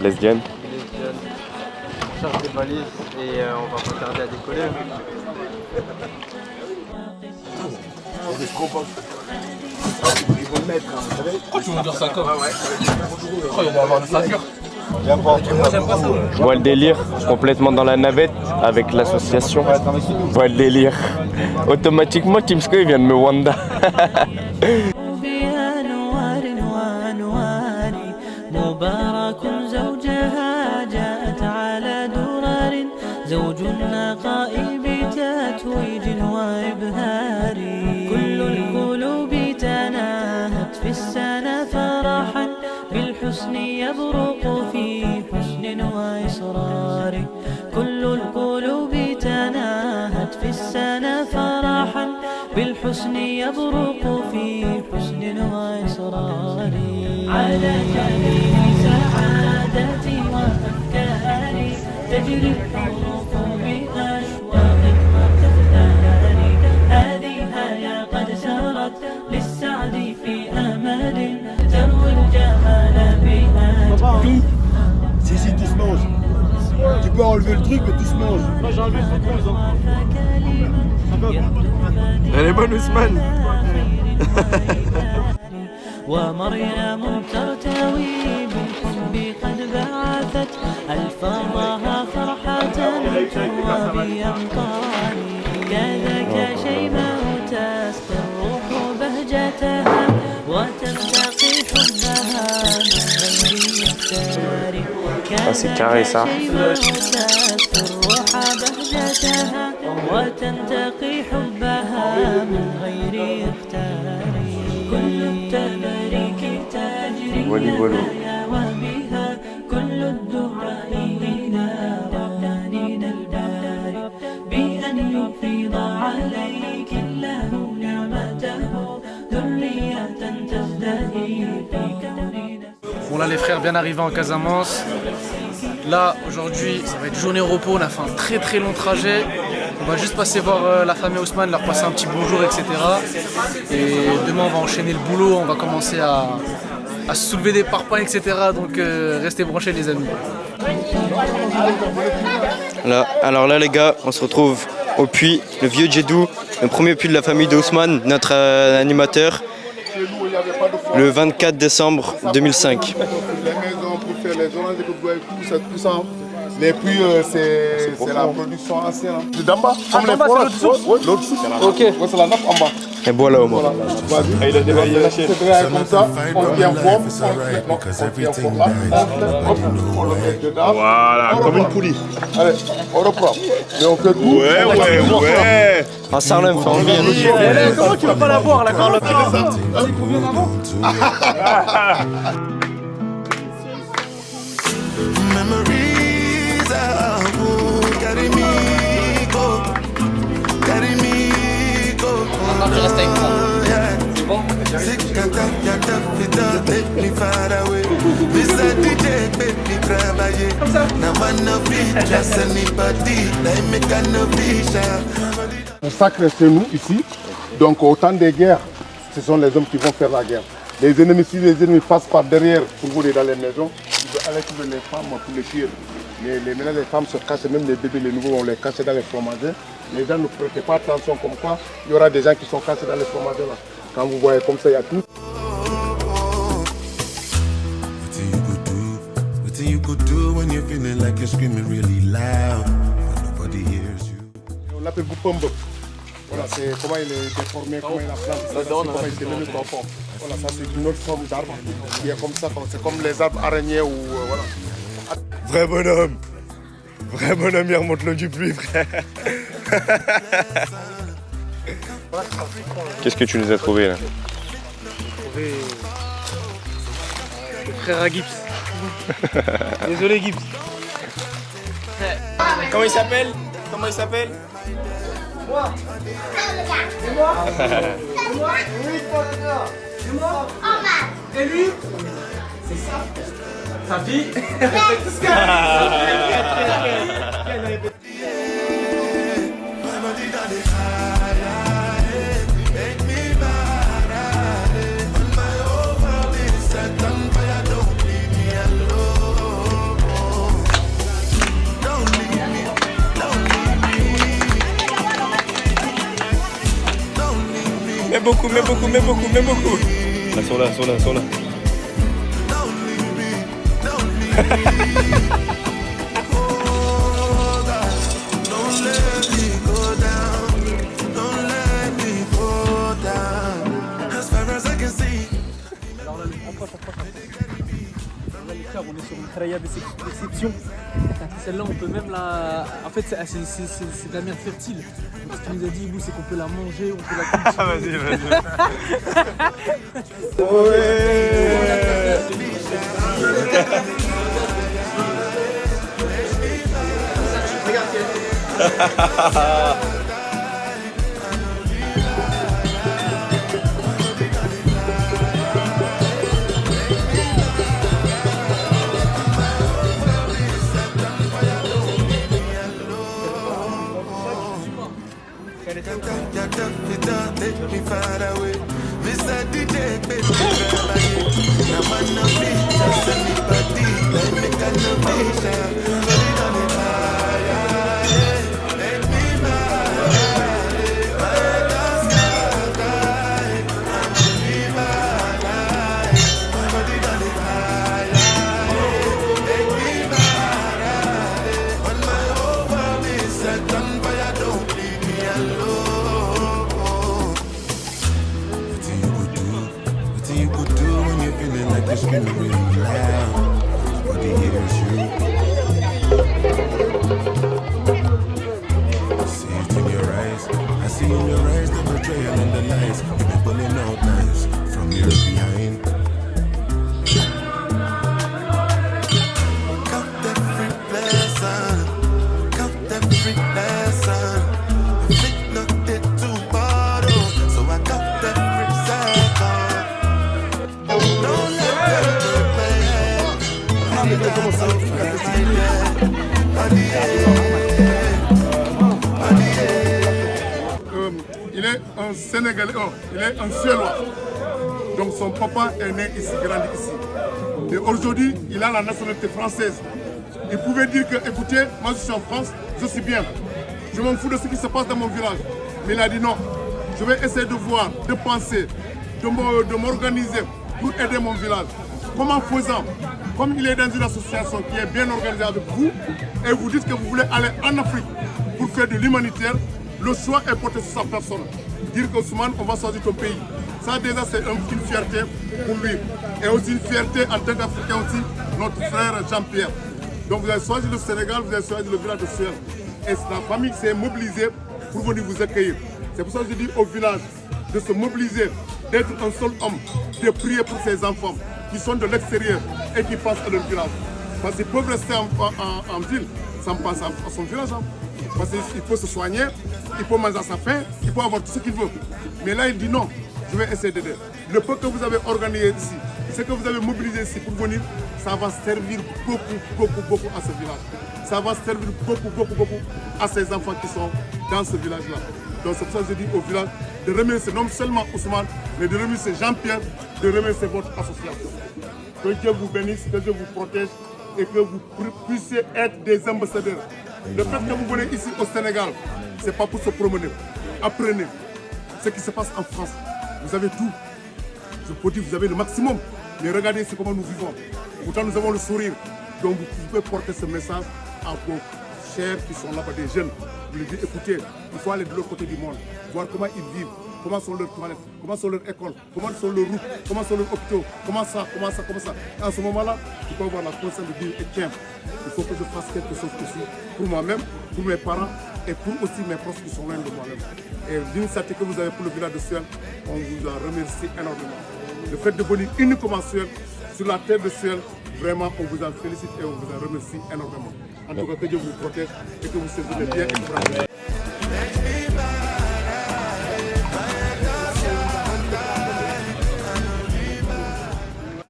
lesbienne. Lesbienne. On cherche des balises et on va pas tarder à décoller. Pourquoi tu veux me dire ça comme? Oh, il va avoir des ceintures. Je vois le délire, complètement dans la navette avec l'association. Je vois le délire. Automatiquement, Timsko il vient de me Wanda. بالحسن يبرق في حسن وإصرار كل القلوب تناهت في السنة فرحا بالحسن يبرق في حسن وإصرار على جميع سعادتي وأفكاري تجري الحروف بأشواق وتزدهر هذه هيا قد سرت للسعد في أمل تروي الجمال بها. Si, tout se mange. Tu peux enlever le truc, mais tout se mange. Moi j'ai enlevé ce truc. Elle est bonne, Ousmane. ومريم ترتوي بالحب قد بعثت الفرها فرحة تروى بأمطار كذاك شيماء تسقي الروح بهجتها وترتقي حبها من غير يختار كذاك شيماء تسقي الروح بهجتها وتنتقي حبها من غير يختار كل التباريك تجري وبها كل الدعاء إلى رحمن الباري بأن يفيض عليك الله نعمته ذرية تزدهي في كوننا. Bon là les frères, bien arrivés en Casamance. Là aujourd'hui ça va être journée repos, on a fait un très long trajet. On va juste passer voir la famille Ousmane, leur passer un petit bonjour, etc. Et demain on va enchaîner le boulot, on va commencer à soulever des parpaings, etc. Donc restez branchés les amis. Là, alors là les gars, on se retrouve au puits, le vieux Djedou, le premier puits de la famille d'Ousmane, notre animateur, le 24 décembre 2005. Les maisons pour faire les oranges, c'est tout ça. Les puits, c'est la production ancienne. C'est d'en bas, comme les forages. L'autre sous. Ok. C'est la nappe en bas. Et voilà au moins. Vas-y. Il a déveillé la chaîne. C'est comme ça, on vient en forme. On le met dedans. Voilà, comme une poulie. Allez, on reprend. Mais on fait tout. Ouais. Ah, Sarlem fait envie. Comment tu vas pas la boire la Carlotte? Vas-y, combien d'avant? Tu restes avec ça. C'est bon? Comme ça. Un sacré chez nous ici, donc au temps des guerres, ce sont les hommes qui vont faire la guerre. Les ennemis, si les ennemis passent par derrière pour vous dans les maisons, ils veulent aller trouver les femmes pour les tuer. Maintenant les femmes se cachent, même les bébés, les nouveaux, on les cache dans les fromages. Les gens ne prêtez pas attention comme quoi il y aura des gens qui sont cachés dans les fromages là. Quand vous voyez comme ça, il y a tout. On l'appelle Boupombo. Voilà, c'est comment il est déformé, comment il a planté, comment il s'est devenu conforme. Voilà, ça c'est une autre forme d'arbre qui est comme ça, c'est comme les arbres araignées ou voilà. Vrai bonhomme. Vrai bonhomme, il remonte l'eau du puits, frère. Qu'est-ce que tu nous as trouvé là? J'ai trouvé le frère à Gibbs. Désolé Gibbs. Comment il s'appelle? Comment il s'appelle? Moi. C'est moi. C'est moi. C'est moi. Et lui? C'est ça. Sa fille. Mets beaucoup. Là, sur là. On est sur une craya d'exception. Celle-là, on peut même la. En fait, c'est de la merde fertile. Donc, ce qu'il nous a dit, Ibou, c'est qu'on peut la manger, on peut la cultiver. Vas-y. Il est un Sénégalais, il est un Suédois. Donc son papa est né ici, grandi ici. Et aujourd'hui, il a la nationalité française. Il pouvait dire que, écoutez, moi je suis en France, je suis bien. Je m'en fous de ce qui se passe dans mon village. Mais il a dit non, je vais essayer de voir, de penser, de m'organiser pour aider mon village. Comment faisant? Comme il est dans une association qui est bien organisée avec vous, et vous dites que vous voulez aller en Afrique pour faire de l'humanitaire, le choix est porté sur sa personne. Dire qu'Ousmane, on va choisir ton pays. Ça déjà c'est une fierté pour lui. Et aussi une fierté en tant qu'Africain aussi, notre frère Jean-Pierre. Donc vous avez choisi le Sénégal, vous avez choisi le village de Suel. Et la famille s'est mobilisée pour venir vous accueillir. C'est pour ça que je dis au village de se mobiliser, d'être un seul homme, de prier pour ses enfants qui sont de l'extérieur et qui passent à leur village. Parce qu'ils peuvent rester en ville sans passer à son village. Parce qu'il peut se soigner, il peut manger à sa faim, il peut avoir tout ce qu'il veut. Mais là, il dit non, je vais essayer d'aider. Le peu que vous avez organisé ici, ce que vous avez mobilisé ici pour venir, ça va servir beaucoup à ce village. Ça va servir beaucoup à ces enfants qui sont dans ce village-là. Donc c'est pour ça que je dis au village de remercier non seulement Ousmane, mais de remercier Jean-Pierre, de remercier votre association. Que Dieu vous bénisse, que Dieu vous protège et que vous puissiez être des ambassadeurs. Le fait que vous venez ici au Sénégal, ce n'est pas pour se promener. Apprenez ce qui se passe en France. Vous avez tout. Je peux dire que vous avez le maximum. Mais regardez ici comment nous vivons. Pourtant, nous avons le sourire. Donc, vous pouvez porter ce message à vos chers qui sont là-bas, des jeunes. Vous leur dites, écoutez, il faut aller de l'autre côté du monde, voir comment ils vivent, comment sont leurs toilettes, comment sont leurs écoles, comment sont leurs routes, comment sont leurs hôpitaux, comment ça. Et en ce moment-là, tu peux avoir la conscience de dire, et tiens, il faut que je fasse quelque chose aussi pour moi-même, pour mes parents et pour aussi mes proches qui sont loin de moi-même. Et l'initiative que vous avez pour le village de Suel, on vous en remercie énormément. Le fait de venir uniquement Suel, sur la terre de Suel, vraiment, on vous en félicite et on vous en remercie énormément. En tout cas, que Dieu vous protège et que vous servez bien et